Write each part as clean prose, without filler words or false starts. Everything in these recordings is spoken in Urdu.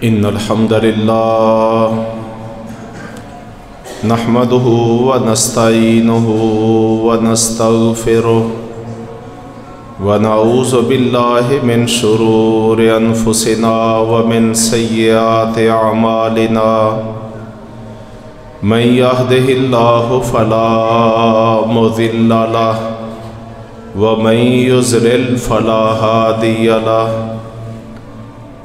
إن الحمد لله نحمده ونستعينه ونستغفره ونعوذ بالله من شرور أنفسنا ومن سيئات أعمالنا من يهده الله فلا مضل له ومن يضلل فلا هادي له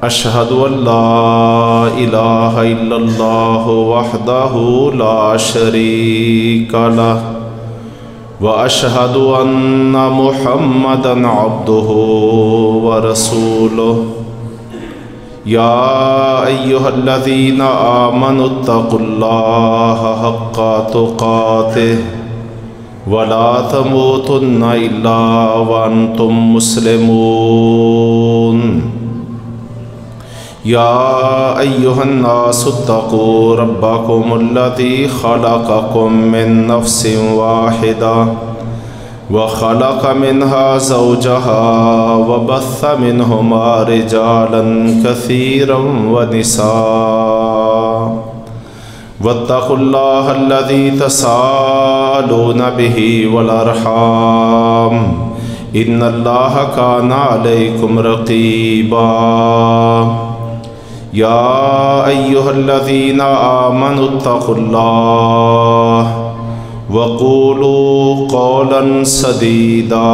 أشهد أن لا إله إلا الله وحده لا شريك له وأشهد أن محمدًا عبده ورسوله يا أيها الذين آمنوا اتقوا الله حق تقاته ولا تموتن إلا وأنتم مسلمون يا أيها الناس اتقوا ربكم الذي خلقكم من نفس واحدة وخلق منها زوجها وبث منهما رجالا كثيرا ونساء واتقوا الله الذي تساءلون به والأرحام إن الله كان عليكم رقيبا يا أيها الذين آمنوا اتقوا الله وقولوا قولا سديدا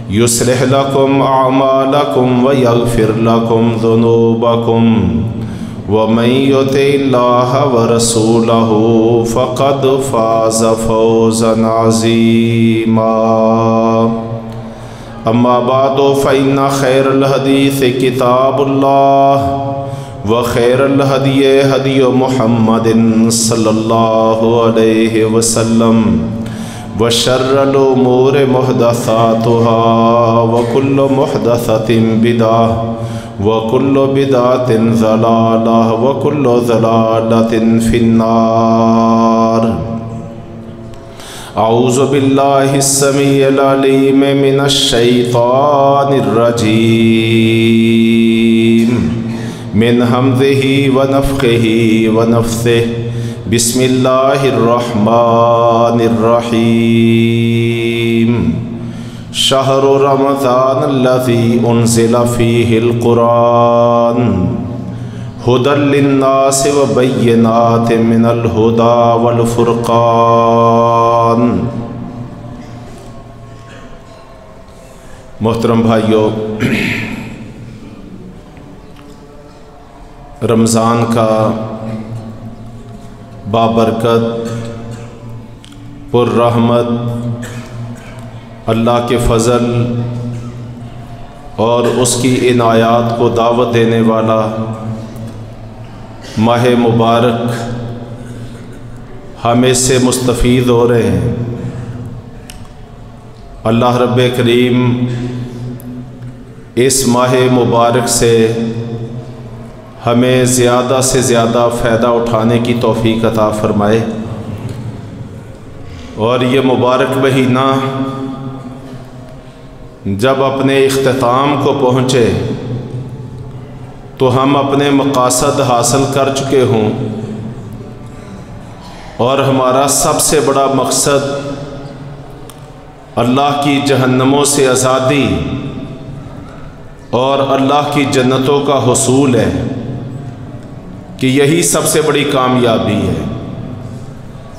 يصلح لكم أعمالكم ويغفر لكم ذنوبكم ومن يطع الله ورسوله فقد فاز فوزا عظيما أما بعد فإن خير الحديث كتاب الله وخير الهدي هدي محمد صلى الله عليه وسلم وشر الأمور محدثاتها وكل محدثة بدعة وكل بدعة ضلالة وكل ضلالة في النار أعوذ بالله السميع العليم من الشيطان الرجيم من همزه ونفخه ونفثه بسم الله الرحمن الرحيم شهر رمضان الذي أنزل فيه القرآن هدى للناس وبينات من الهدى والفرقان۔ محترم بھائیو، رمضان کا بابرکت پر رحمت اللہ کے فضل اور اس کی عنایات کو دعوت دینے والا ماہ مبارک ہم اس سے مستفید ہو رہے ہیں۔ اللہ رب کریم اس ماہ مبارک سے ہمیں زیادہ سے زیادہ فائدہ اٹھانے کی توفیق عطا فرمائے، اور یہ مبارک مہینہ جب اپنے اختتام کو پہنچے تو ہم اپنے مقاصد حاصل کر چکے ہوں، اور ہمارا سب سے بڑا مقصد اللہ کی جہنموں سے آزادی اور اللہ کی جنتوں کا حصول ہے کہ یہی سب سے بڑی کامیابی ہے۔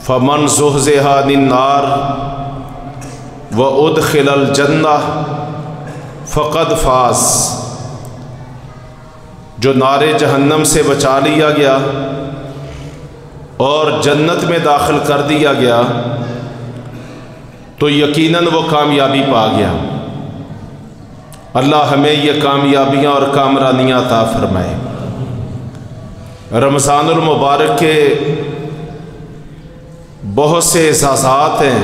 فمن زحزح عن النار وادخل الجنہ فقد فاز، جو نار جہنم سے بچا لیا گیا اور جنت میں داخل کر دیا گیا تو یقیناً وہ کامیابی پا گیا۔ اللہ ہمیں یہ کامیابیاں اور کامرانیاں عطا فرمائے۔ رمضان المبارک کے بہت سے اعزازات ہیں،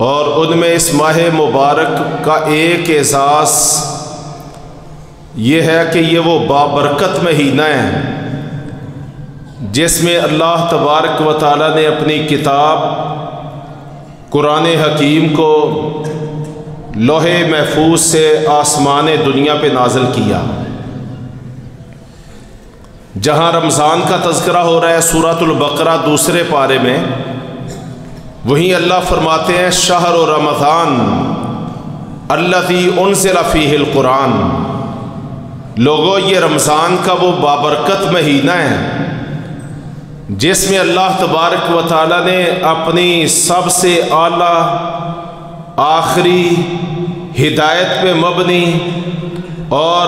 اور ان میں اس ماہ مبارک کا ایک اعزاز یہ ہے کہ یہ وہ بابرکت مہینہ ہے جس میں اللہ تبارک و تعالیٰ نے اپنی کتاب قرآن حکیم کو لوح محفوظ سے آسمان دنیا پہ نازل کیا، جہاں رمضان کا تذکرہ ہو رہا ہے سورۃ البقرہ دوسرے پارے میں، وہیں اللہ فرماتے ہیں شہر رمضان الذی انزل فیہ القرآن، لوگو یہ رمضان کا وہ بابرکت مہینہ ہے جس میں اللہ تبارک و تعالی نے اپنی سب سے اعلیٰ آخری ہدایت پہ مبنی اور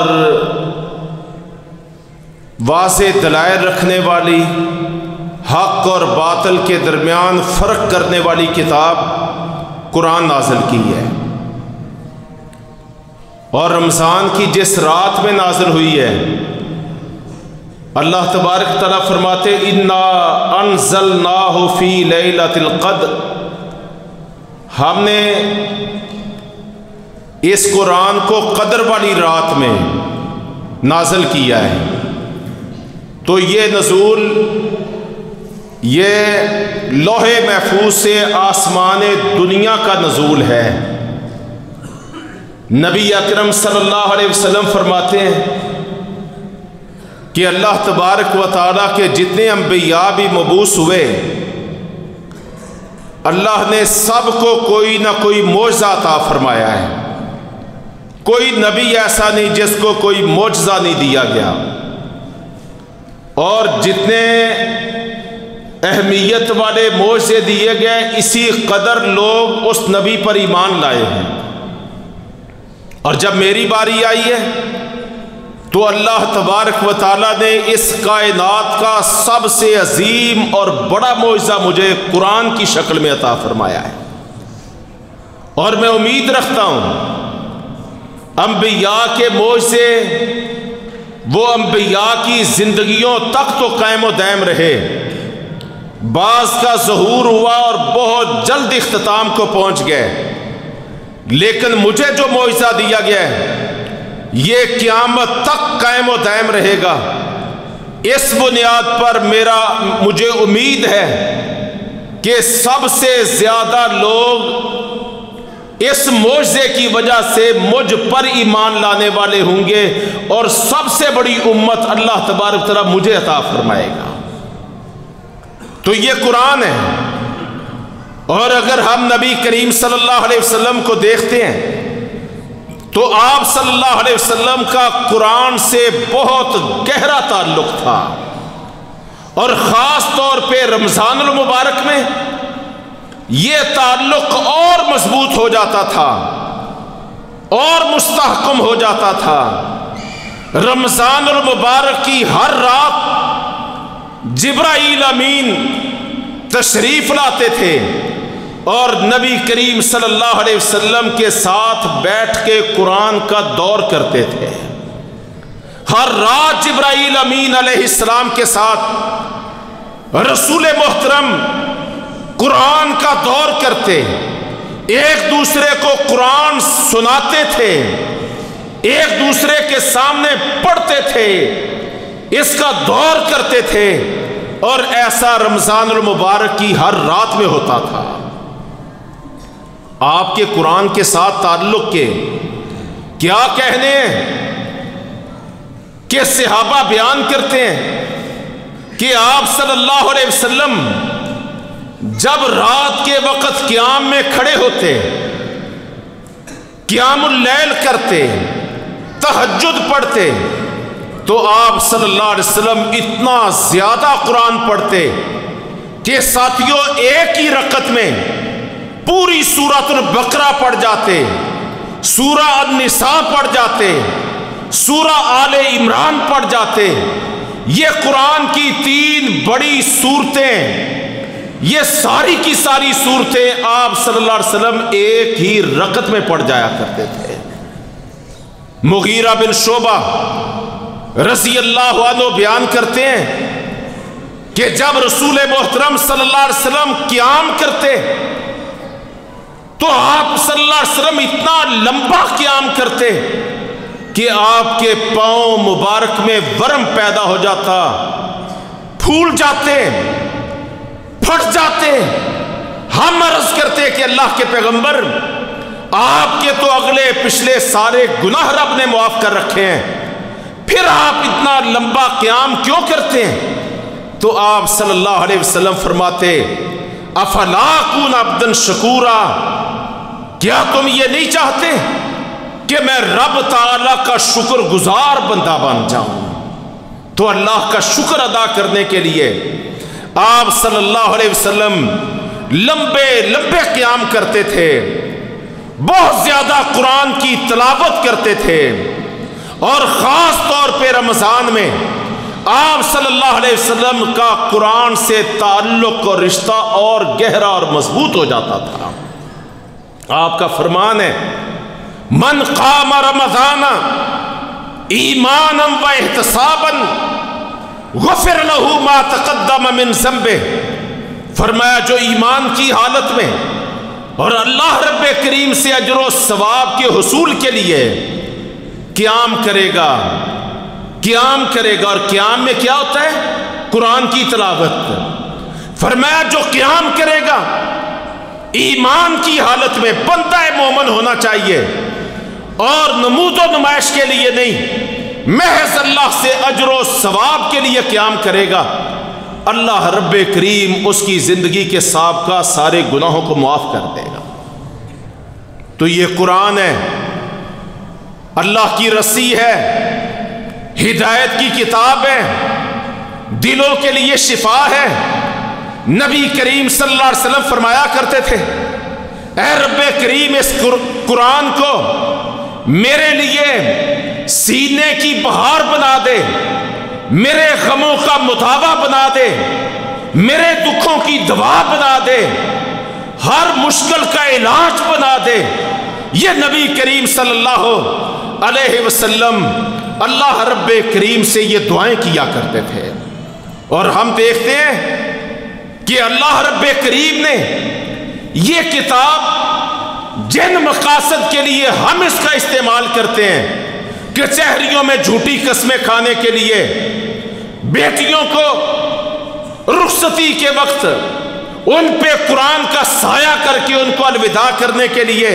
واضح دلائل رکھنے والی، حق اور باطل کے درمیان فرق کرنے والی کتاب قرآن نازل کی ہے، اور رمضان کی جس رات میں نازل ہوئی ہے اللہ تبارک تعالیٰ فرماتے انا انزلناہ فی لیلۃ القدر، ہم نے اس قرآن کو قدر والی رات میں نازل کیا ہے۔ تو یہ نزول یہ لوح محفوظ سے آسمان دنیا کا نزول ہے۔ نبی اکرم صلی اللہ علیہ وسلم فرماتے ہیں کہ اللہ تبارک و تعالیٰ کے جتنے انبیاء بھی مبعوث ہوئے، اللہ نے سب کو کوئی نہ کوئی معجزہ عطا فرمایا ہے، کوئی نبی ایسا نہیں جس کو کوئی معجزہ نہیں دیا گیا، اور جتنے اہمیت والے معجزے دیے گئے اسی قدر لوگ اس نبی پر ایمان لائے ہیں۔ اور جب میری باری آئی ہے تو اللہ تبارک و تعالیٰ نے اس کائنات کا سب سے عظیم اور بڑا معجزہ مجھے قرآن کی شکل میں عطا فرمایا ہے، اور میں امید رکھتا ہوں انبیاء کے معجزے وہ انبیاء کی زندگیوں تک تو قائم و دائم رہے، بعض کا ظہور ہوا اور بہت جلد اختتام کو پہنچ گئے، لیکن مجھے جو معجزہ دیا گیا ہے یہ قیامت تک قائم و دائم رہے گا۔ اس بنیاد پر مجھے امید ہے کہ سب سے زیادہ لوگ اس معجزے کی وجہ سے مجھ پر ایمان لانے والے ہوں گے، اور سب سے بڑی امت اللہ تبارک تعالیٰ مجھے عطا فرمائے گا۔ تو یہ قرآن ہے، اور اگر ہم نبی کریم صلی اللہ علیہ وسلم کو دیکھتے ہیں تو آپ صلی اللہ علیہ وسلم کا قرآن سے بہت گہرا تعلق تھا، اور خاص طور پہ رمضان المبارک میں یہ تعلق اور مضبوط ہو جاتا تھا اور مستحکم ہو جاتا تھا۔ رمضان المبارک کی ہر رات جبرائیل امین تشریف لاتے تھے اور نبی کریم صلی اللہ علیہ وسلم کے ساتھ بیٹھ کے قرآن کا دور کرتے تھے۔ ہر رات جبرائیل امین علیہ السلام کے ساتھ رسول محترم قرآن کا دور کرتے، ایک دوسرے کو قرآن سناتے تھے، ایک دوسرے کے سامنے پڑھتے تھے، اس کا دور کرتے تھے، اور ایسا رمضان المبارک کی ہر رات میں ہوتا تھا۔ آپ کے قرآن کے ساتھ تعلق کے کیا کہنے ہیں کہ صحابہ بیان کرتے ہیں کہ آپ صلی اللہ علیہ وسلم جب رات کے وقت قیام میں کھڑے ہوتے، قیام اللیل کرتے، تہجد پڑھتے، تو آپ صلی اللہ علیہ وسلم اتنا زیادہ قرآن پڑھتے کہ ساتھیوں ایک ہی رکعت میں پوری سورۃ البقرہ پڑھ جاتے، سورہ النساء پڑھ جاتے، سورہ آل عمران پڑھ جاتے۔ یہ قرآن کی 3 بڑی سورتیں، یہ ساری کی ساری سورتیں آپ صلی اللہ علیہ وسلم ایک ہی رکعت میں پڑھ جایا کرتے تھے۔ مغیرہ بن شعبہ رضی اللہ عنہ بیان کرتے ہیں کہ جب رسول محترم صلی اللہ علیہ وسلم قیام کرتے تو آپ صلی اللہ علیہ وسلم اتنا لمبا قیام کرتے کہ آپ کے پاؤں مبارک میں ورم پیدا ہو جاتا، پھول جاتے، پھٹ جاتے۔ ہم عرض کرتے کہ اللہ کے پیغمبر، آپ کے تو اگلے پچھلے سارے گناہ رب نے معاف کر رکھے ہیں، پھر آپ اتنا لمبا قیام کیوں کرتے ہیں؟ تو آپ صلی اللہ علیہ وسلم فرماتے افلا اکون عبدا شکورا، کیا تم یہ نہیں چاہتے کہ میں رب تعالی کا شکر گزار بندہ بن جاؤں؟ تو اللہ کا شکر ادا کرنے کے لیے آپ صلی اللہ علیہ وسلم لمبے لمبے قیام کرتے تھے، بہت زیادہ قرآن کی تلاوت کرتے تھے، اور خاص طور پہ رمضان میں آپ صلی اللہ علیہ وسلم کا قرآن سے تعلق اور رشتہ اور گہرا اور مضبوط ہو جاتا تھا۔ آپ کا فرمان ہے من قام رمضان ایمانا و احتسابا غفر له ما تقدم من ذنبه، فرمایا جو ایمان کی حالت میں اور اللہ رب کریم سے اجر و ثواب کے حصول کے لیے قیام کرے گا، اور قیام میں کیا ہوتا ہے؟ قرآن کی تلاوت۔ فرمایا جو قیام کرے گا ایمان کی حالت میں، بندہ مومن ہونا چاہیے اور نمود و نمائش کے لیے نہیں، محض اللہ سے اجر و ثواب کے لیے قیام کرے گا، اللہ رب کریم اس کی زندگی کے سابقہ سارے گناہوں کو معاف کر دے گا۔ تو یہ قرآن ہے، اللہ کی رسی ہے، ہدایت کی کتاب ہے، دلوں کے لیے شفا ہے۔ نبی کریم صلی اللہ علیہ وسلم فرمایا کرتے تھے اے رب کریم اس قرآن کو میرے لیے سینے کی بہار بنا دے، میرے غموں کا مداوا بنا دے، میرے دکھوں کی دوا بنا دے، ہر مشکل کا علاج بنا دے۔ یہ نبی کریم صلی اللہ علیہ وسلم اللہ رب کریم سے یہ دعائیں کیا کرتے تھے، اور ہم دیکھتے ہیں کہ اللہ رب کریم نے یہ کتاب جن مقاصد کے لیے ہم اس کا استعمال کرتے ہیں، کچہریوں میں جھوٹی قسمیں کھانے کے لیے، بیٹیوں کو رخصتی کے وقت ان پہ قرآن کا سایہ کر کے ان کو الوداع کرنے کے لیے،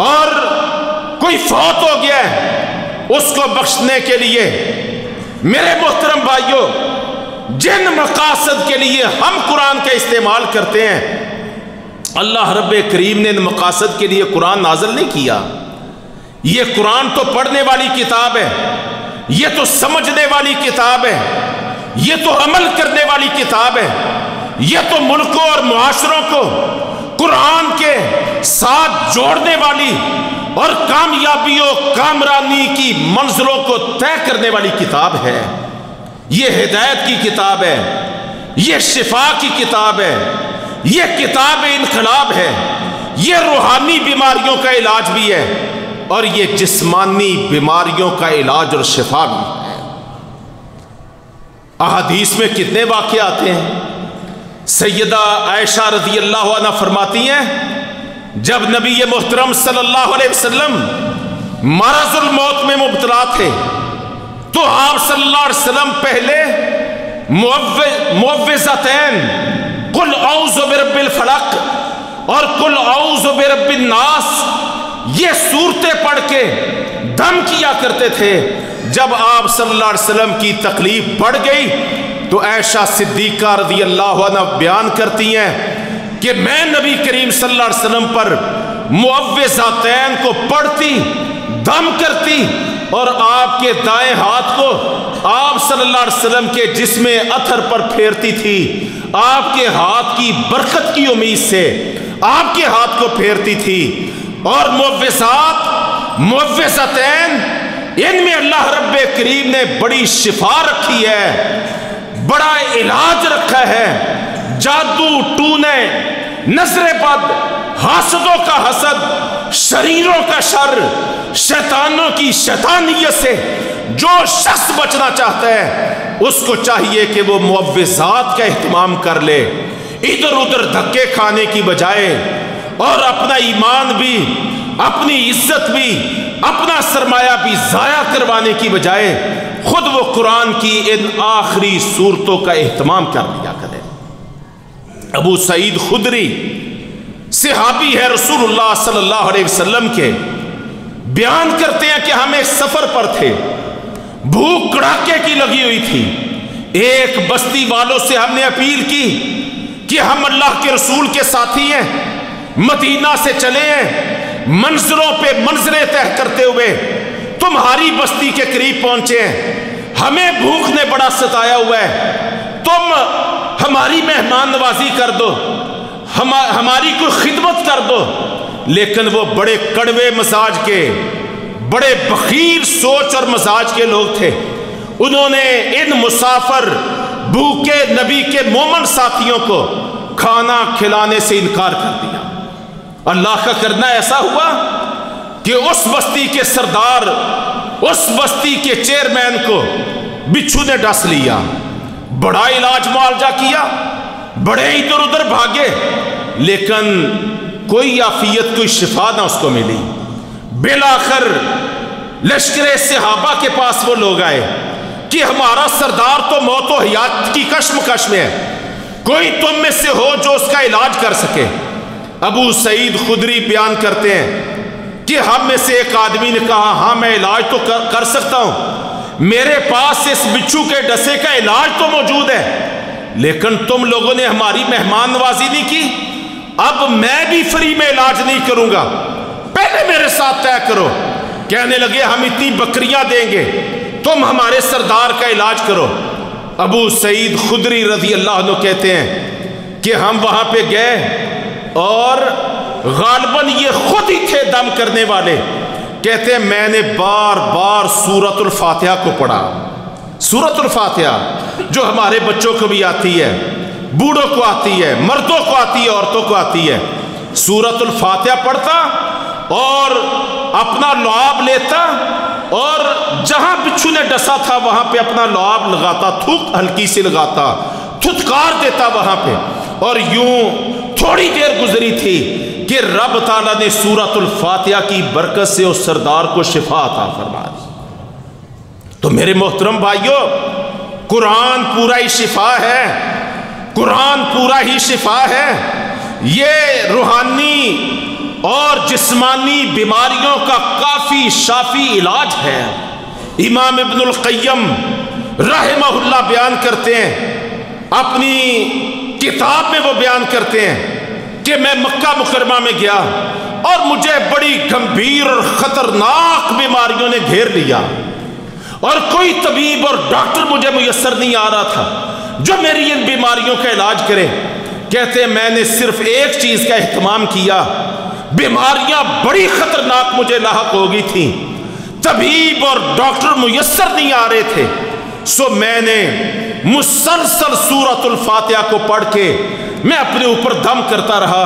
اور کوئی فوت ہو گیا ہے اس کو بخشنے کے لیے، میرے محترم بھائیوں جن مقاصد کے لیے ہم قرآن کا استعمال کرتے ہیں، اللہ رب کریم نے ان مقاصد کے لیے قرآن نازل نہیں کیا۔ یہ قرآن تو پڑھنے والی کتاب ہے، یہ تو سمجھنے والی کتاب ہے، یہ تو عمل کرنے والی کتاب ہے، یہ تو ملکوں اور معاشروں کو قرآن کے ساتھ جوڑنے والی اور کامیابیوں کامرانی کی منزلوں کو طے کرنے والی کتاب ہے۔ یہ ہدایت کی کتاب ہے، یہ شفا کی کتاب ہے، یہ کتاب انقلاب ہے، یہ روحانی بیماریوں کا علاج بھی ہے، اور یہ جسمانی بیماریوں کا علاج اور شفا بھی ہے۔ احادیث میں کتنے واقعے آتے ہیں۔ سیدہ عائشہ رضی اللہ عنہ فرماتی ہیں جب نبی محترم صلی اللہ علیہ وسلم مرض الموت میں مبتلا تھے تو آپ صلی اللہ علیہ وسلم پہلے معوذتین قل اعوذ برب الفلق اور قل اعوذ برب الناس یہ صورتیں پڑھ کے دم کیا کرتے تھے۔ جب آپ صلی اللہ علیہ وسلم کی تکلیف بڑھ گئی تو عائشہ صدیقہ رضی اللہ عنہ بیان کرتی ہیں کہ میں نبی کریم صلی اللہ علیہ وسلم پر معوذتین کو پڑھتی، دم کرتی، اور آپ کے دائیں ہاتھ کو آپ صلی اللہ علیہ وسلم کے جسم اطہر پر پھیرتی تھی، آپ کے ہاتھ کی برکت کی امید سے آپ کے ہاتھ کو پھیرتی تھی۔ اور معوذتین ان میں اللہ رب کریم نے بڑی شفا رکھی ہے، بڑا علاج رکھا ہے۔ جادو ٹونے، نظر بد، حاسدوں کا حسد، شریروں کا شر، شیطانوں کی شیطانیت سے جو شخص بچنا چاہتا ہے اس کو چاہیے کہ وہ معوذات کا اہتمام کر لے، ادھر ادھر دھکے کھانے کی بجائے، اور اپنا ایمان بھی، اپنی عزت بھی، اپنا سرمایہ بھی ضائع کروانے کی بجائے خود وہ قرآن کی ان آخری صورتوں کا اہتمام کر لیا کرے۔ ابو سعید خدری صحابی ہے رسول اللہ صلی اللہ علیہ وسلم کے، بیان کرتے ہیں کہ ہم ایک سفر پر تھے، بھوک کڑاکے کی لگی ہوئی تھی. ایک بستی والوں سے ہم نے اپیل کی کہ ہم اللہ کے رسول کے ساتھی ہیں, مدینہ سے چلے ہیں, منظروں پہ منظریں طے کرتے ہوئے تمہاری بستی کے قریب پہنچے ہیں, ہمیں بھوک نے بڑا ستایا ہوا ہے, تم ہماری مہمان نوازی کر دو, ہماری کوئی خدمت کر دو. لیکن وہ بڑے کڑوے مزاج کے, بڑے بخیل سوچ اور مزاج کے لوگ تھے. انہوں نے ان مسافر بھوکے نبی کے مومن ساتھیوں کو کھانا کھلانے سے انکار کر دیا. اللہ کا کرنا ایسا ہوا کہ اس بستی کے سردار, اس بستی کے چیئرمین کو بچھو نے ڈس لیا. بڑا علاج معالجہ کیا, بڑے ادھر ادھر بھاگے, لیکن کوئی عافیت, کوئی شفا نہ اس کو ملی. بالآخر لشکر صحابہ کے پاس وہ لوگ آئے کہ ہمارا سردار تو موت و حیات کی کشمکش میں ہے, کوئی تم میں سے ہو جو اس کا علاج کر سکے. ابو سعید خدری بیان کرتے ہیں کہ ہم میں سے ایک آدمی نے کہا, ہاں میں علاج تو کر سکتا ہوں, میرے پاس اس بچھو کے ڈسے کا علاج تو موجود ہے, لیکن تم لوگوں نے ہماری مہمان نوازی نہیں کی, اب میں بھی فری میں علاج نہیں کروں گا, پہلے میرے ساتھ طے کرو. کہنے لگے ہم اتنی بکریاں دیں گے, تم ہمارے سردار کا علاج کرو. ابو سعید خدری رضی اللہ عنہ کہتے ہیں کہ ہم وہاں پہ گئے اور غالباً یہ خود ہی تھے دم کرنے والے. کہتے ہیں میں نے بار بار سورۃ الفاتحہ کو پڑھا. سورۃ الفاتحہ جو ہمارے بچوں کو بھی آتی ہے, بوڑھوں کو آتی ہے, مردوں کو آتی ہے, عورتوں کو آتی ہے. سورۃ الفاتحہ پڑھتا اور اپنا لعاب لیتا اور جہاں بچھو نے ڈسا تھا وہاں پہ اپنا لعاب لگاتا, تھوک ہلکی سے لگاتا, تھتکار دیتا وہاں پہ. اور یوں تھوڑی دیر گزری تھی کہ رب تعالیٰ نے سورۃ الفاتحہ کی برکت سے اس سردار کو شفا عطا فرما دی. تو میرے محترم بھائیو, قرآن پورا ہی شفا ہے, قرآن پورا ہی شفا ہے. یہ روحانی اور جسمانی بیماریوں کا کافی شافی علاج ہے. امام ابن القیم رحمہ اللہ بیان کرتے ہیں, اپنی کتاب میں وہ بیان کرتے ہیں کہ میں مکہ مکرمہ میں گیا اور مجھے بڑی گمبھیر اور خطرناک بیماریوں نے گھیر لیا, اور کوئی طبیب اور ڈاکٹر مجھے میسر نہیں آ رہا تھا جو میری ان بیماریوں کا علاج کرے. کہتے ہیں میں نے صرف ایک چیز کا اہتمام کیا, بیماریاں بڑی خطرناک مجھے لاحق ہو گئی تھیں, طبیب اور ڈاکٹر میسر نہیں آ رہے تھے, سو میں نے مسلسل سورۃ الفاتحہ کو پڑھ کے میں اپنے اوپر دم کرتا رہا,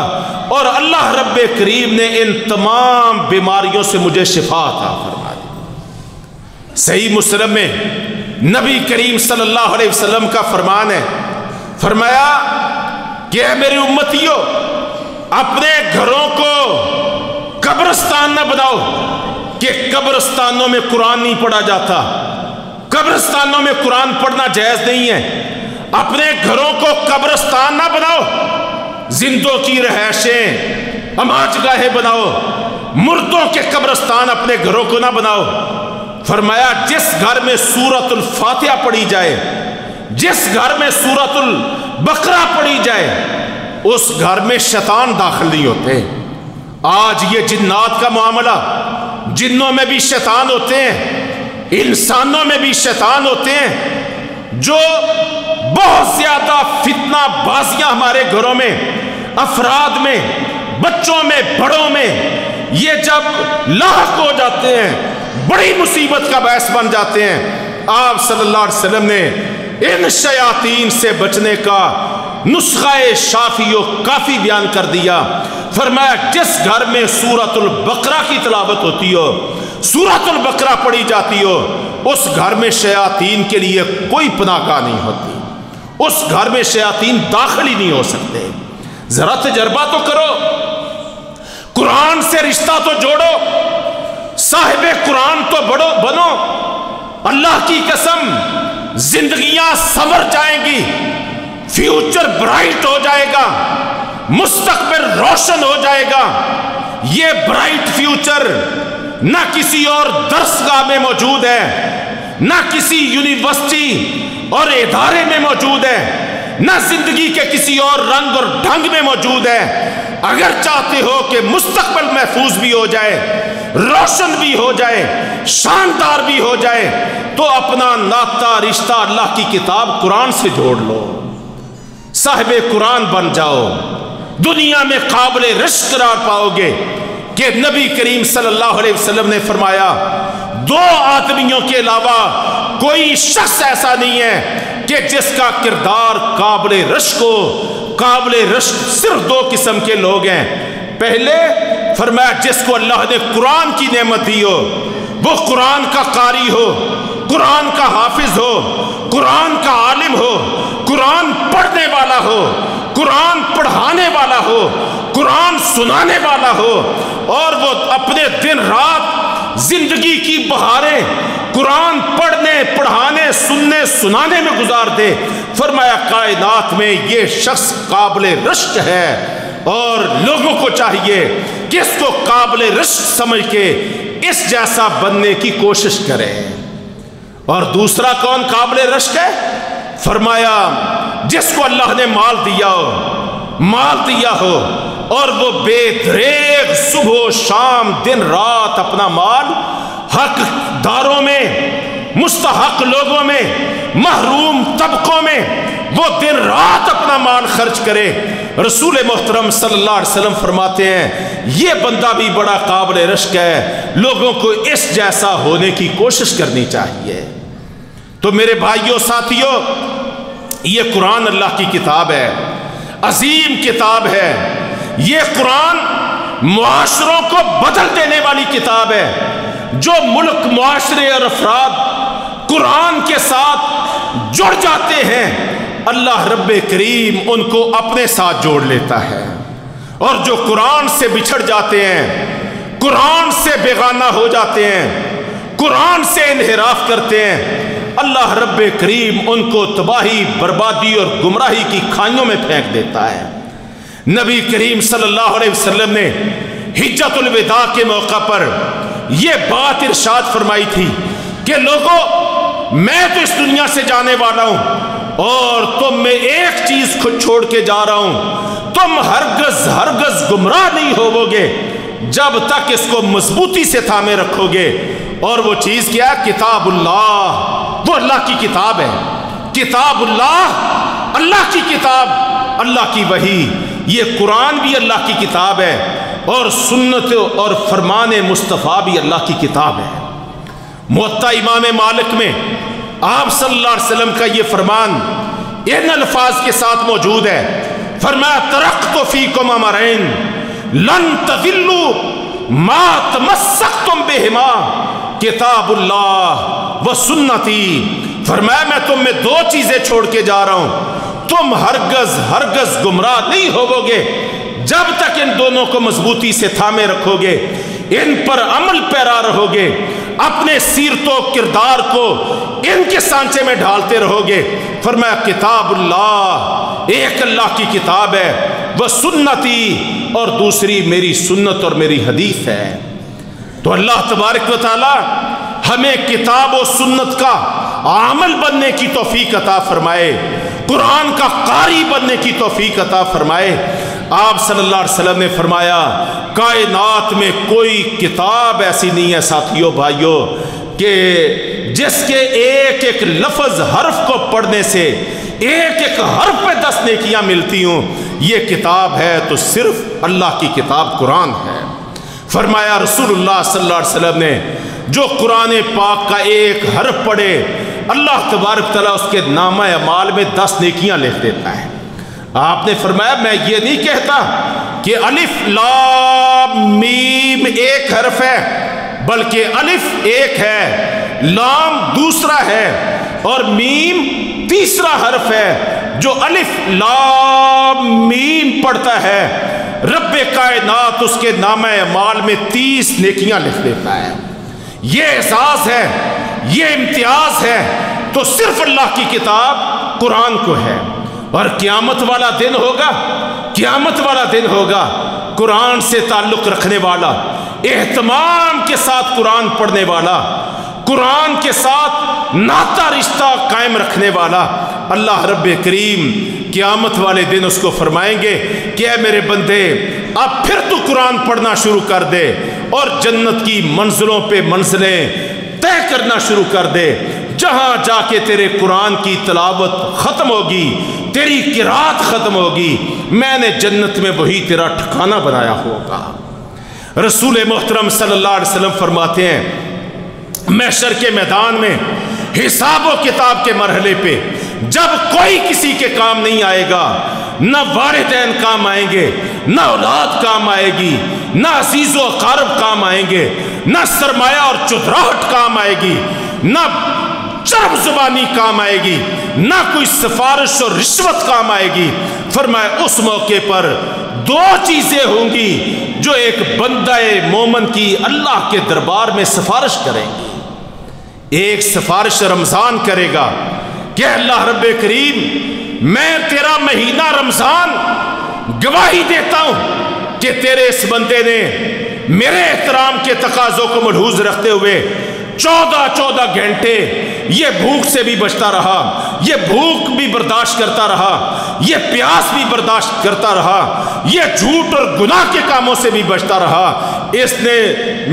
اور اللہ رب کریم نے ان تمام بیماریوں سے مجھے شفا عطا فرما دی. صحیح مسلم میں نبی کریم صلی اللہ علیہ وسلم کا فرمان ہے, فرمایا کہ اے میری امتیوں, اپنے گھروں کو قبرستان نہ بناؤ کہ قبرستانوں میں قرآن نہیں پڑھا جاتا, قبرستانوں میں قرآن پڑھنا جائز نہیں ہے. اپنے گھروں کو قبرستان نہ بناؤ, زندوں کی رہائشیں اماج گاہیں بناؤ, مردوں کے قبرستان اپنے گھروں کو نہ بناؤ. فرمایا جس گھر میں سورۃ الفاتحہ پڑھی جائے, جس گھر میں سورۃ البقرہ پڑھی جائے, اس گھر میں شیطان داخل نہیں ہوتے. آج یہ جنات کا معاملہ, جنوں میں بھی شیطان ہوتے ہیں, انسانوں میں بھی شیطان ہوتے ہیں, جو بہت زیادہ فتنہ بازیاں ہمارے گھروں میں, افراد میں, بچوں میں, بڑوں میں یہ جب لاحق ہو جاتے ہیں بڑی مصیبت کا باعث بن جاتے ہیں. آپ صلی اللہ علیہ وسلم نے ان شیاطین سے بچنے کا نسخہ شافی و کافی بیان کر دیا. فرمایا جس گھر میں سورۃ البقرہ کی تلاوت ہوتی ہو, سورۃ البقرہ پڑھی جاتی ہو, اس گھر میں شیاطین کے لیے کوئی پناہ گاہ نہیں ہوتی, اس گھر میں شیاطین داخل ہی نہیں ہو سکتے. ذرا تجربہ تو کرو, قرآن سے رشتہ تو جوڑو, صاحب قرآن تو بنو. اللہ کی قسم زندگیاں سنور جائیں گی, فیوچر برائٹ ہو جائے گا, مستقبل روشن ہو جائے گا. یہ برائٹ فیوچر نہ کسی اور درسگاہ میں موجود ہے, نہ کسی یونیورسٹی اور ادارے میں موجود ہے، نہ زندگی کے کسی اور رنگ اور ڈھنگ میں موجود ہے۔ اگر چاہتے ہو کہ مستقبل محفوظ بھی ہو جائے، روشن بھی ہو جائے، شاندار بھی ہو جائے، تو اپنا ناطہ رشتہ اللہ کی کتاب قرآن سے جوڑ لو، صاحب قرآن بن جاؤ، دنیا میں قابل رشک قرار پاؤ گے۔ کہ نبی کریم صلی اللہ علیہ وسلم نے فرمایا 2 آدمیوں کے علاوہ کوئی شخص ایسا نہیں ہے کہ جس کا کردار قابل رشک ہو۔ قابل رشک صرف 2 قسم کے لوگ ہیں۔ پہلے فرمایا جس کو اللہ نے قرآن کی نعمت دی ہو، وہ قرآن کا قاری ہو، قرآن کا حافظ ہو، قرآن کا عالم ہو، قرآن پڑھنے والا ہو، قرآن پڑھانے والا ہو، قرآن سنانے والا ہو، اور وہ اپنے دن رات زندگی کی بہاریں قرآن پڑھنے، پڑھانے، سننے، سنانے میں گزار دے۔ فرمایا کائنات میں یہ شخص قابل رشک ہے، اور لوگوں کو چاہیے کہ اس کو قابل رشک سمجھ کے اس جیسا بننے کی کوشش کرے۔ اور دوسرا کون قابل رشک ہے؟ فرمایا جس کو اللہ نے مال دیا ہو اور وہ بے دریغ صبح و شام دن رات اپنا مال حق داروں میں، مستحق لوگوں میں، محروم طبقوں میں وہ دن رات اپنا مال خرچ کرے۔ رسول محترم صلی اللہ علیہ وسلم فرماتے ہیں یہ بندہ بھی بڑا قابل رشک ہے، لوگوں کو اس جیسا ہونے کی کوشش کرنی چاہیے۔ تو میرے بھائیوں ساتھیوں، یہ قرآن اللہ کی کتاب ہے، عظیم کتاب ہے۔ یہ قرآن معاشروں کو بدل دینے والی کتاب ہے۔ جو ملک، معاشرے اور افراد قرآن کے ساتھ جڑ جاتے ہیں، اللہ رب کریم ان کو اپنے ساتھ جوڑ لیتا ہے، اور جو قرآن سے بچھڑ جاتے ہیں، قرآن سے بیگانہ ہو جاتے ہیں، قرآن سے انحراف کرتے ہیں، اللہ رب کریم ان کو تباہی، بربادی اور گمراہی کی کھائیوں میں پھینک دیتا ہے۔ نبی کریم صلی اللہ علیہ وسلم نے حجۃ الوداع کے موقع پر یہ بات ارشاد فرمائی تھی کہ لوگو، میں تو اس دنیا سے جانے والا ہوں، اور تم میں ایک چیز خود چھوڑ کے جا رہا ہوں، تم ہرگز گمراہ نہیں ہوو گے جب تک اس کو مضبوطی سے تھامے رکھو گے۔ اور وہ چیز کیا؟ کتاب اللہ۔ وہ اللہ کی کتاب ہے، کتاب اللہ، اللہ کی کتاب، اللہ کی وحی۔ یہ قرآن بھی اللہ کی کتاب ہے، اور سنت اور فرمان مصطفیٰ بھی اللہ کی کتاب ہے۔ موطا امام مالک میں آپ صلی اللہ علیہ وسلم کا یہ فرمان ان الفاظ کے ساتھ موجود ہے۔ فرمایا ترکت فیکم امرین لن تضلوا ما تمسکتم بہما، کتاب اللہ و سنتی۔ فرمایا میں تم میں 2 چیزیں چھوڑ کے جا رہا ہوں، تم ہرگز گمراہ نہیں ہوو گے جب تک ان دونوں کو مضبوطی سے تھامے رکھو گے، ان پر عمل پیرا رہو گے، اپنے سیرت و کردار کو ان کے سانچے میں ڈھالتے رہو گے۔ فرمایا کتاب اللہ، ایک اللہ کی کتاب ہے، وہ سنتی، اور دوسری میری سنت اور میری حدیث ہے۔ تو اللہ تبارک و تعالی ہمیں کتاب و سنت کا عامل بننے کی توفیق عطا فرمائے، قرآن کا قاری بننے کی توفیق عطا فرمائے۔ آپ صلی اللہ علیہ وسلم نے فرمایا کائنات میں کوئی کتاب ایسی نہیں ہے ساتھیوں بھائیوں کہ جس کے ایک ایک لفظ حرف کو پڑھنے سے ایک ایک حرف پہ 10 نیکیاں ملتی ہوں۔ یہ کتاب ہے تو صرف اللہ کی کتاب قرآن ہے۔ فرمایا رسول اللہ صلی اللہ علیہ وسلم نے جو قرآن پاک کا ایک حرف پڑھے، اللہ تبارک تعالیٰ اس کے نامہ اعمال میں 10 نیکیاں لکھ دیتا ہے۔ آپ نے فرمایا میں یہ نہیں کہتا کہ الف لام میم ایک حرف ہے، بلکہ الف ایک ہے، لام دوسرا ہے، اور میم تیسرا حرف ہے۔ جو الف لام میم پڑھتا ہے، رب کائنات اس کے نامہ اعمال میں 30 نیکیاں لکھ دیتا ہے۔ یہ اعزاز ہے، یہ امتیاز ہے تو صرف اللہ کی کتاب قرآن کو ہے۔ اور قیامت والا دن ہوگا، قیامت والا دن ہوگا، قرآن سے تعلق رکھنے والا، اہتمام کے ساتھ قرآن پڑھنے والا، قرآن کے ساتھ ناتا رشتہ قائم رکھنے والا اللہ رب کریم قیامت والے دن اس کو فرمائیں گے کہ اے میرے بندے اب پھر تو قرآن پڑھنا شروع کر دے اور جنت کی منزلوں پہ منزلیں طے کرنا شروع کر دے. جہاں جا کے تیرے قرآن کی تلاوت ختم ہوگی، تیری قرات ختم ہوگی، میں نے جنت میں وہی تیرا ٹھکانہ بنایا ہوگا. رسول محترم صلی اللہ علیہ وسلم فرماتے ہیں محشر کے میدان میں حساب و کتاب کے مرحلے پہ جب کوئی کسی کے کام نہیں آئے گا، نہ والدین کام آئیں گے، نہ اولاد کام آئے گی، نہ عزیز و اقارب کام آئیں گے، نہ سرمایہ اور چودراہٹ کام آئے گی، نہ چرب زبانی کام آئے گی، نہ کوئی سفارش اور رشوت کام آئے گی. فرمایا اس موقع پر دو چیزیں ہوں گی جو ایک بندہ مومن کی اللہ کے دربار میں سفارش کریں گی. ایک سفارش رمضان کرے گا کہ اللہ رب کریم میں تیرا مہینہ رمضان گواہی دیتا ہوں کہ تیرے اس بندے نے میرے احترام کے تقاضوں کو ملحوظ رکھتے ہوئے 14 گھنٹے یہ بھوک سے بھی بچتا رہا، یہ بھوک بھی برداشت کرتا رہا، یہ پیاس بھی برداشت کرتا رہا، یہ جھوٹ اور گناہ کے کاموں سے بھی بچتا رہا. اس نے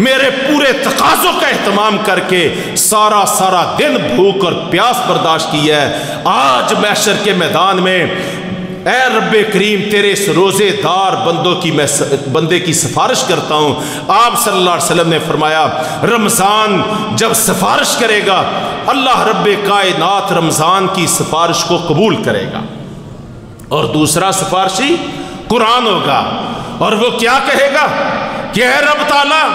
میرے پورے تقاضوں کا اہتمام کر کے سارا دن بھوک اور پیاس برداشت کی ہے. آج محشر کے میدان میں اے رب کریم تیرے اس روزے دار بندے کی سفارش کرتا ہوں. آپ صلی اللہ علیہ وسلم نے فرمایا رمضان جب سفارش کرے گا اللہ رب کائنات رمضان کی سفارش کو قبول کرے گا. اور دوسرا سفارشی قرآن ہوگا اور وہ کیا کہے گا کہ اے رب تعالیٰ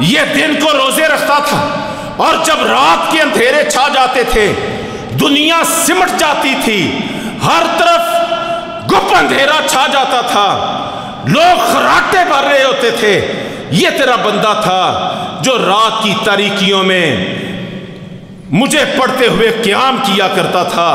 یہ دن کو روزے رکھتا تھا اور جب رات کے اندھیرے چھا جاتے تھے دنیا سمٹ جاتی تھی، ہر طرف گپ اندھیرا چھا جاتا تھا، لوگ خراٹے بھر رہے ہوتے تھے. یہ تیرا بندہ تھا جو رات کی تاریکیوں میں مجھے پڑھتے ہوئے قیام کیا کرتا تھا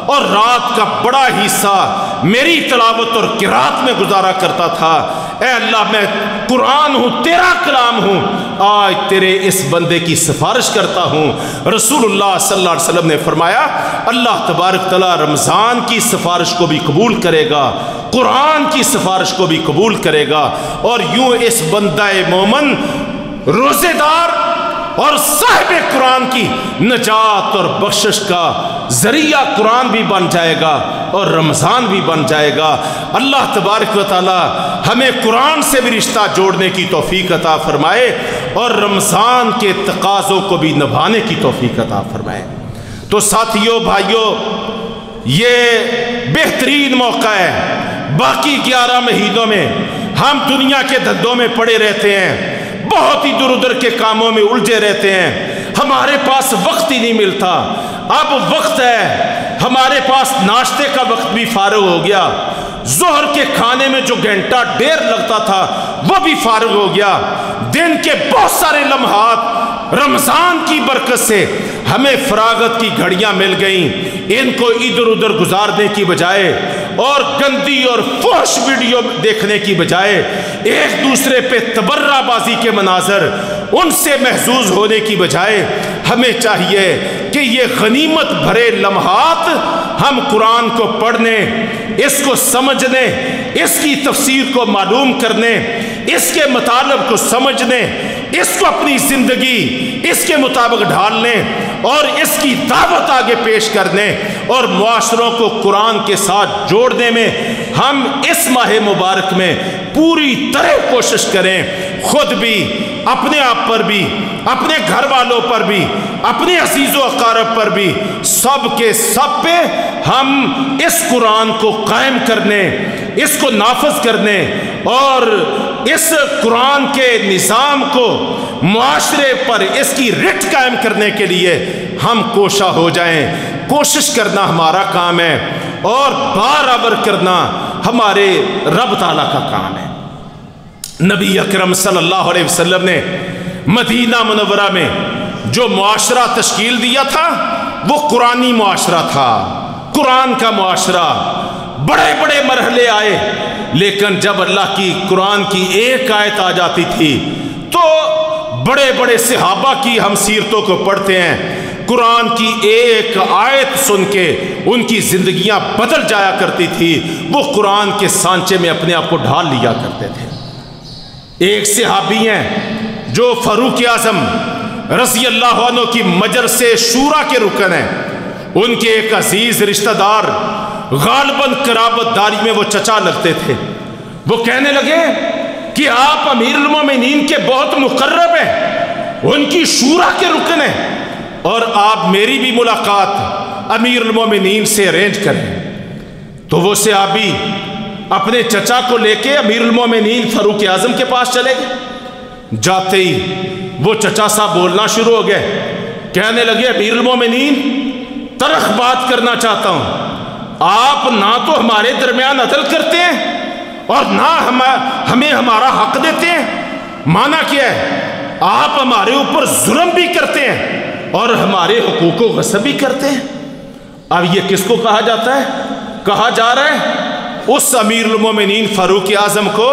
اور رات کا بڑا حصہ میری تلاوت اور قرات میں گزارا کرتا تھا. اے اللہ میں قرآن ہوں، تیرا کلام ہوں، آج تیرے اس بندے کی سفارش کرتا ہوں. رسول اللہ صلی اللہ علیہ وسلم نے فرمایا اللہ تبارک تعالیٰ رمضان کی سفارش کو بھی قبول کرے گا، قرآن کی سفارش کو بھی قبول کرے گا، اور یوں اس بندہ مومن روزے دار اور صاحب قرآن کی نجات اور بخشش کا ذریعہ قرآن بھی بن جائے گا اور رمضان بھی بن جائے گا. اللہ تبارک و تعالی ہمیں قرآن سے بھی رشتہ جوڑنے کی توفیق عطا فرمائے اور رمضان کے تقاضوں کو بھی نبھانے کی توفیق عطا فرمائے. تو ساتھیو بھائیو یہ بہترین موقع ہے. باقی 11 مہینوں میں ہم دنیا کے دھندوں میں پڑے رہتے ہیں، بہت ہی در ادھر کے کاموں میں الجھے رہتے ہیں، ہمارے پاس وقت ہی نہیں ملتا. اب وقت ہے، ہمارے پاس ناشتے کا وقت بھی فارغ ہو گیا، ظہر کے کھانے میں جو گھنٹہ ڈیڑھ لگتا تھا وہ بھی فارغ ہو گیا. دن کے بہت سارے لمحات رمضان کی برکت سے ہمیں فراغت کی گھڑیاں مل گئیں. ان کو ادھر ادھر گزارنے کی بجائے اور گندی اور فحش ویڈیو دیکھنے کی بجائے ایک دوسرے پہ تبرہ بازی کے مناظر ان سے محظوظ ہونے کی بجائے ہمیں چاہیے کہ یہ غنیمت بھرے لمحات ہم قرآن کو پڑھنے، اس کو سمجھنے، اس کی تفسیر کو معلوم کرنے، اس کے مطالب کو سمجھنے، اس کو اپنی زندگی اس کے مطابق ڈھالنے اور اس کی دعوت آگے پیش کرنے اور معاشروں کو قرآن کے ساتھ جوڑنے میں ہم اس ماہ مبارک میں پوری طرح کوشش کریں. خود بھی، اپنے آپ پر بھی، اپنے گھر والوں پر بھی، اپنے عزیز و اقارب پر بھی، سب کے سب پہ ہم اس قرآن کو قائم کرنے، اس کو نافذ کرنے اور اس قرآن کے نظام کو معاشرے پر اس کی رٹ قائم کرنے کے لیے ہم کوشاں ہو جائیں. کوشش کرنا ہمارا کام ہے اور برابر کرنا ہمارے رب تعالیٰ کا کام ہے. نبی اکرم صلی اللہ علیہ وسلم نے مدینہ منورہ میں جو معاشرہ تشکیل دیا تھا وہ قرآنی معاشرہ تھا، قرآن کا معاشرہ. بڑے بڑے مرحلے آئے لیکن جب اللہ کی قرآن کی ایک آیت آ جاتی تھی تو بڑے بڑے صحابہ کی ہم سیرتوں کو پڑھتے ہیں، قرآن کی ایک آیت سن کے ان کی زندگیاں بدل جایا کرتی تھی، وہ قرآن کے سانچے میں اپنے آپ کو ڈھال لیا کرتے تھے۔ ایک صحابی ہیں جو فاروق اعظم رضی اللہ عنہ کی مجلس شورا کے رکن ہیں، ان کے ایک عزیز رشتہ دار غالباً قرابت داری میں وہ چچا لگتے تھے۔ وہ کہنے لگے کہ آپ امیر المومنین کے بہت مقرب ہیں، ان کی شورا کے رکن ہیں، اور آپ میری بھی ملاقات امیر المومنین سے ارینج کریں۔ تو وہ صحابی اپنے چچا کو لے کے امیر المومنین فاروق اعظم کے پاس چلے گئے۔ جاتے ہی وہ چچا صاحب بولنا شروع ہو گئے، کہنے لگے امیر المومنین تلخ بات کرنا چاہتا ہوں، آپ نہ تو ہمارے درمیان عدل کرتے ہیں اور نہ ہمیں ہمارا حق دیتے ہیں۔ مانا کیا ہے؟ آپ ہمارے اوپر ظلم بھی کرتے ہیں اور ہمارے حقوق کو غصب بھی کرتے ہیں۔ اب یہ کس کو کہا جاتا ہے؟ کہا جا رہا ہے اس امیر المومنین فاروق اعظم کو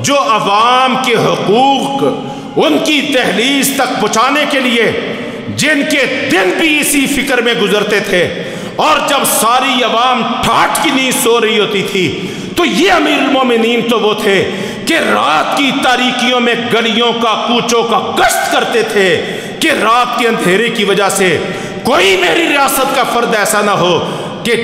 جو عوام کے حقوق ان کی دہلیز تک پہنچانے کے لیے جن کے دن بھی اسی فکر میں گزرتے تھے، اور جب ساری عوام ٹھاٹ کی نیند سو رہی ہوتی تھی تو یہ امیر المومنین تو وہ تھے کہ رات کی تاریکیوں میں گلیوں کا کوچوں کا گشت کرتے تھے کہ رات کے اندھیرے کی وجہ سے کوئی میری ریاست کا فرد ایسا نہ ہو کہ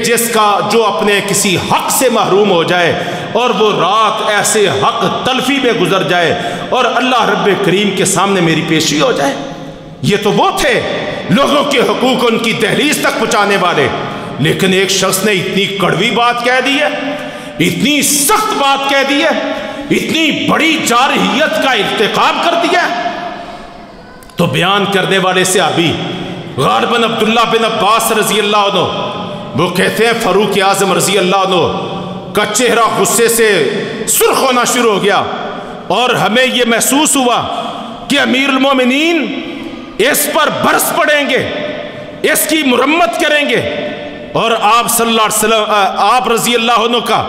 جو اپنے کسی حق سے محروم ہو جائے اور وہ رات ایسے حق تلفی میں گزر جائے اور اللہ رب کریم کے سامنے میری پیشی ہو جائے۔ یہ تو وہ تھے لوگوں کے حقوق ان کی دہلیز تک پہنچانے والے، لیکن ایک شخص نے اتنی کڑوی بات کہہ دی ہے، اتنی سخت بات کہہ دی ہے، اتنی بڑی جارحیت کا ارتکاب کر دیا ہے۔ تو بیان کرنے والے صحابی غالباً عبداللہ بن عباس رضی اللہ عنہ، وہ کہتے ہیں فاروق اعظم رضی اللہ عنہ کا چہرہ غصے سے سرخ ہونا شروع ہو گیا، اور ہمیں یہ محسوس ہوا کہ امیر المومنین اس پر برس پڑیں گے، اس کی مرمت کریں گے، اور آپ صلی اللہ علیہ وسلم آپ رضی اللہ عنہ کا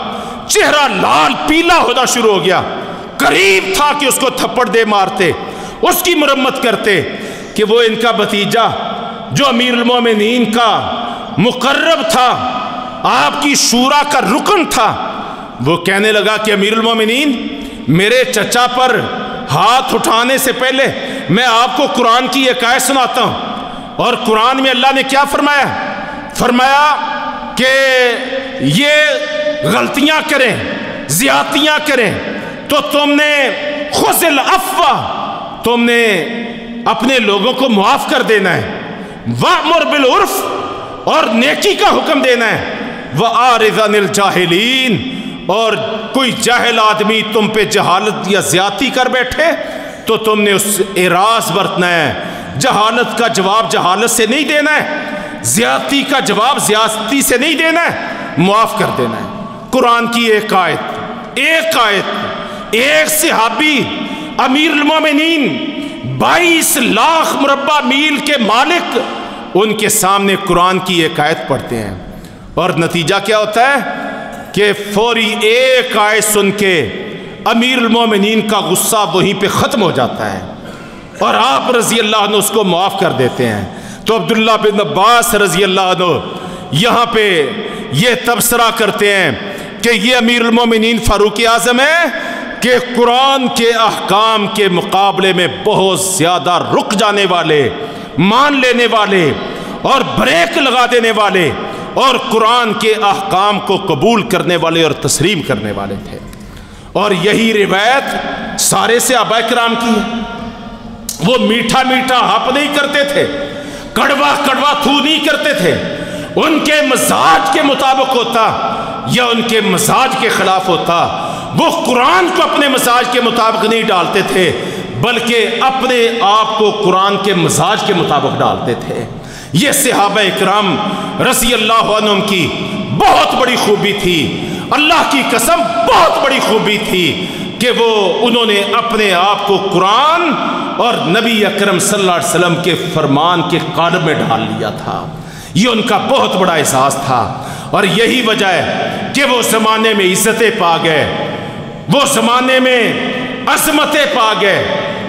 چہرہ لال پیلا ہونا شروع ہو گیا۔ قریب تھا کہ اس کو تھپڑ دے مارتے، اس کی مرمت کرتے کہ وہ ان کا بھتیجا جو امیر المومنین کا مقرب تھا، آپ کی شورا کا رکن تھا، وہ کہنے لگا کہ امیر المومنین میرے چچا پر ہاتھ اٹھانے سے پہلے میں آپ کو قرآن کی ایک آیت سناتا ہوں، اور قرآن میں اللہ نے کیا فرمایا؟ فرمایا کہ یہ غلطیاں کریں، زیادتیاں کریں تو تم نے خذ العفو، تم نے اپنے لوگوں کو معاف کر دینا ہے، وَأْمُرْ بِالْعُرْفِ، اور نیکی کا حکم دینا ہے، وَأَعْرِضْ عَنِ الْجَاهِلِينَ، اور کوئی جاہل آدمی تم پہ جہالت یا زیادتی کر بیٹھے تو تم نے اس اعراض برتنا ہے، جہالت کا جواب جہالت سے نہیں دینا ہے، زیادتی کا جواب زیادتی سے نہیں دینا ہے، معاف کر دینا ہے۔ قرآن کی ایک آیت، ایک صحابی امیر المومنین 22 لاکھ مربع میل کے مالک ان کے سامنے قرآن کی ایک آیت پڑھتے ہیں، اور نتیجہ کیا ہوتا ہے کہ فوری ایک آیت سن کے امیر المومنین کا غصہ وہیں پہ ختم ہو جاتا ہے اور آپ رضی اللہ عنہ اس کو معاف کر دیتے ہیں۔ تو عبداللہ بن عباس رضی اللہ عنہ یہاں پہ یہ تبصرہ کرتے ہیں کہ یہ امیر المومنین فاروق اعظم ہے کہ قرآن کے احکام کے مقابلے میں بہت زیادہ رک جانے والے، مان لینے والے اور بریک لگا دینے والے اور قرآن کے احکام کو قبول کرنے والے اور تسلیم کرنے والے تھے۔ اور یہی روایت سارے صحابہ کرام کی ہے۔ وہ میٹھا میٹھا ہپ نہیں کرتے تھے، کڑوا کڑوا تھو نہیں کرتے تھے، ان کے مزاج کے مطابق ہوتا یا ان کے مزاج کے خلاف ہوتا، وہ قرآن کو اپنے مزاج کے مطابق نہیں ڈالتے تھے بلکہ اپنے آپ کو قرآن کے مزاج کے مطابق ڈالتے تھے۔ یہ صحابہ اکرام رضی اللہ عنہم کی بہت بڑی خوبی تھی، اللہ کی قسم بہت بڑی خوبی تھی کہ انہوں نے اپنے آپ کو قرآن اور نبی اکرم صلی اللہ علیہ وسلم کے فرمان کے قالب میں ڈال لیا تھا۔ یہ ان کا بہت بڑا احساس تھا، اور یہی وجہ ہے کہ وہ زمانے میں عزتیں پا گئے، وہ زمانے میں عظمتیں پا گئے،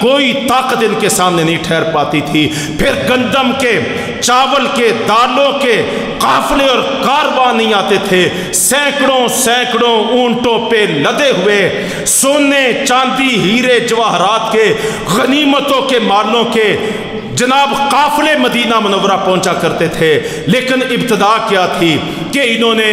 کوئی طاقت ان کے سامنے نہیں ٹھہر پاتی تھی۔ پھر گندم کے، چاول کے، دالوں کے قافلے اور کاروان نہیں آتے تھے، سینکڑوں سینکڑوں اونٹوں پہ لدے ہوئے سونے چاندی ہیرے جواہرات کے غنیمتوں کے مالوں کے جناب قافلے مدینہ منورہ پہنچا کرتے تھے۔ لیکن ابتدا کیا تھی کہ انہوں نے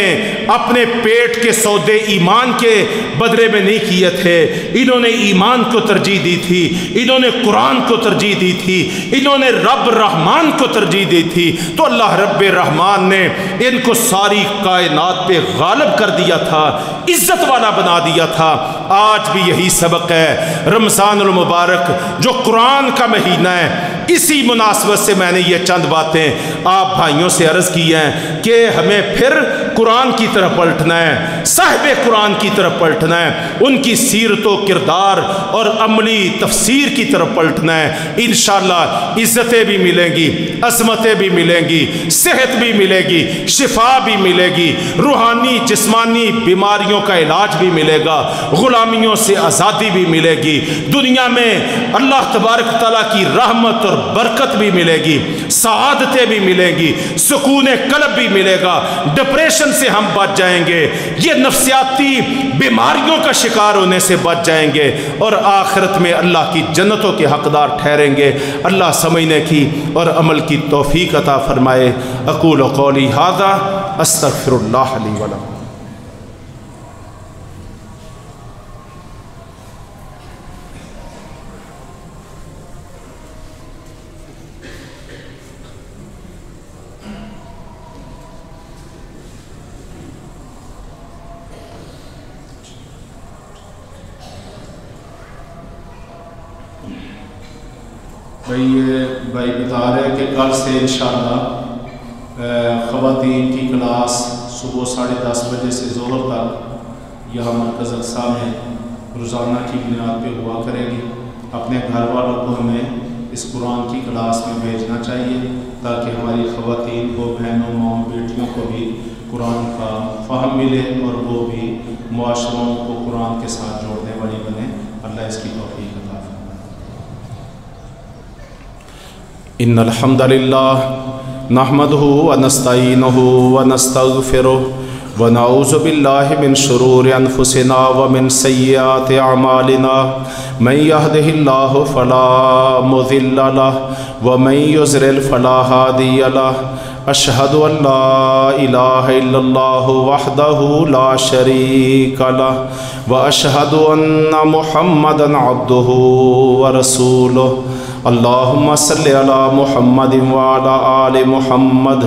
اپنے پیٹ کے سودے ایمان کے بدلے میں نہیں کیے تھے، انہوں نے ایمان کو ترجیح دی تھی، انہوں نے قرآن کو ترجیح دی تھی، انہوں نے رب رحمان کو ترجیح دی تھی، تو اللہ رب رحمان نے ان کو ساری کائنات پہ غالب کر دیا تھا، عزت والا بنا دیا تھا۔ آج بھی یہی سبق ہے۔ رمضان المبارک جو قرآن کا مہینہ ہے، اسی مناسبت سے میں نے یہ چند باتیں آپ بھائیوں سے عرض کی ہیں کہ ہمیں پھر قرآن کی طرف پلٹنا ہے، صاحب قرآن کی طرف پلٹنا ہے، ان کی سیرت و کردار اور عملی تفسیر کی طرف پلٹنا ہے۔ انشاءاللہ عزتیں بھی ملیں گی، عظمتیں بھی ملیں گی، صحت بھی ملے گی، شفا بھی ملے گی، روحانی جسمانی بیماریوں کا علاج بھی ملے گا، غلامیوں سے آزادی بھی ملے گی، دنیا میں اللہ تبارک تعالیٰ کی رحمت اور برکت بھی ملے گی، سعادتیں بھی ملیں گی، سکون قلب بھی ملے گا، ڈپریشن سے ہم بچ جائیں گے، یہ نفسیاتی بیماریوں کا شکار ہونے سے بچ جائیں گے، اور آخرت میں اللہ کی جنتوں کے حقدار ٹھہریں گے۔ اللہ سمجھنے کی اور عمل کی توفیق عطا فرمائے۔ اقول قولی ھذا استغفر اللہ لی ولکم۔ بھائی بتا رہے کہ کل سے انشاءاللہ خواتین کی کلاس صبح 10:30 بجے سے ظہر تک یہاں مرکز اقصیٰ میں روزانہ کی بنیاد پہ ہوا کرے گی۔ اپنے گھر والوں کو ہمیں اس قرآن کی کلاس میں بھیجنا چاہیے تاکہ ہماری خواتین کو، بہنوں، ماؤں، بیٹیوں کو بھی قرآن کا فہم ملے اور وہ بھی معاشروں کو قرآن کے ساتھ جوڑنے والی بنے۔ اللہ اس کی توفیق عطا فرمائے۔ ان الحمد للہ نحمده ونستعینه ونستغفره ونعوذ باللہ من شرور انفسنا ومن سیئات اعمالنا من يهده اللہ فلا مضل له ومن يضلل فلا هادی له اشہد ان لا الہ الا اللہ وحدہ لا شریک له واشہد ان محمدا عبدہ ورسولہ۔ اللہم صلی علی محمد وعلی آل محمد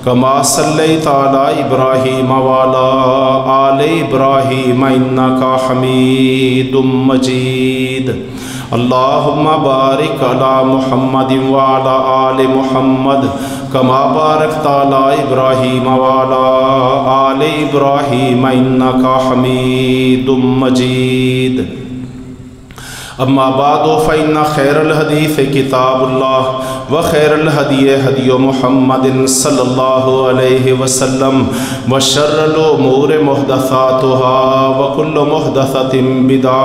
کما صلیت علی ابراہیم وعلی آل ابراہیم انکا حمید مجید۔ اللہم بارک علی محمد وعلی آل محمد کما بارکت علی ابراہیم وعلی آل ابراہیم انکا حمید مجید۔ اما بعد فإن خیر الحدیث کتاب اللہ وخیر الہدی ہدی محمد صلی اللہ علیہ وسلم وشر الامور محدثاتها وکل محدثۃ بدعہ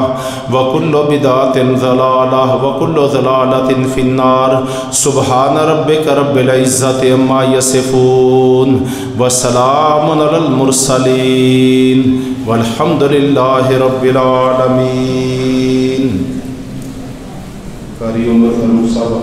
وکل بدعۃ ضلالہ وکل ضلالۃ فی النار۔ سبحان ربک رب العزۃ عما یصفون وسلام علی المرسلین والحمد للہ رب العالمین۔ قاری عمر فاروق صاحب